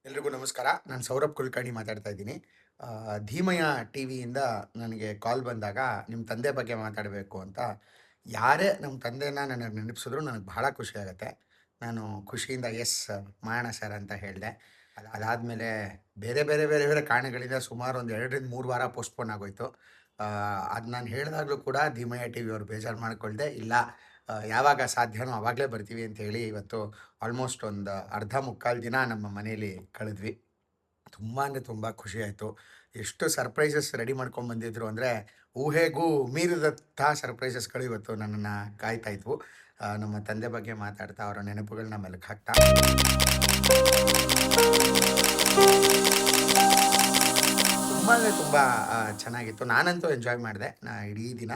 ಎಲ್ರಿಗೂ ನಮಸ್ಕಾರ. ನಾನು ಸೌರಭ್ ಕುಲಕರ್ಣಿ ಮಾತಾಡ್ತಾ ಇದ್ದೀನಿ. ಧೀಮಯ ಟಿವಿಯಿಂದ ನನಗೆ ಕಾಲ್ ಬಂದಾಗ ನಿಮ್ಮ ತಂದೆ ಬಗ್ಗೆ ಮಾತಾಡಬೇಕು ಅಂತ ಯಾರೇ ನಮ್ಮ ತಂದೆನ ನನಗೆ ನೆನಪಿಸಿದ್ರು ನನಗೆ ಬಹಳ ಖುಷಿ ಆಗುತ್ತೆ. ನಾನು ಖುಷಿಯಿಂದ ಎಸ್ ಮಾಡೋಣ ಸರ್ ಅಂತ ಹೇಳಿದೆ. ಅದಾದಮೇಲೆ ಬೇರೆ ಕಾರಣಗಳಿಂದ ಸುಮಾರು ಒಂದು 2ರಿಂದ 3 ವಾರ ಪೋಸ್ಟ್‌ಪೋನ್ ಆಗೋಯ್ತು. ಅದು ನಾನು ಹೇಳಿದಾಗಲೂ ಕೂಡ ಧೀಮಯ ಟಿವಿಯವರು ಬೇಜಾರು ಮಾಡ್ಕೊಳ್ದೆ, ಇಲ್ಲ ಯಾವಾಗ ಸಾಧ್ಯನೋ ಆವಾಗಲೇ ಬರ್ತೀವಿ ಅಂತ ಹೇಳಿ ಇವತ್ತು ಆಲ್ಮೋಸ್ಟ್ ಒಂದು ಅರ್ಧ ಮುಕ್ಕಾಲು ದಿನ ನಮ್ಮ ಮನೇಲಿ ಕಳೆದ್ವಿ. ತುಂಬ ಅಂದರೆ ತುಂಬ ಖುಷಿಯಾಯಿತು. ಎಷ್ಟು ಸರ್ಪ್ರೈಸಸ್ ರೆಡಿ ಮಾಡ್ಕೊಂಡು ಬಂದಿದ್ರು ಅಂದರೆ, ಊಹೆಗೂ ಮೀರಿದಂಥ ಸರ್ಪ್ರೈಸಸ್‌ಗಳು ಇವತ್ತು ನನ್ನನ್ನು ಕಾಯ್ತಾ ಇದ್ವು. ನಮ್ಮ ತಂದೆ ಬಗ್ಗೆ ಮಾತಾಡ್ತಾ, ಅವರ ನೆನಪುಗಳನ್ನ ಮೆಲುಕು ಹಾಕ್ತಾ ತುಂಬ ಅಂದರೆ ತುಂಬ ಚೆನ್ನಾಗಿತ್ತು. ನಾನಂತೂ ಎಂಜಾಯ್ ಮಾಡಿದೆ ಇಡೀ ದಿನ.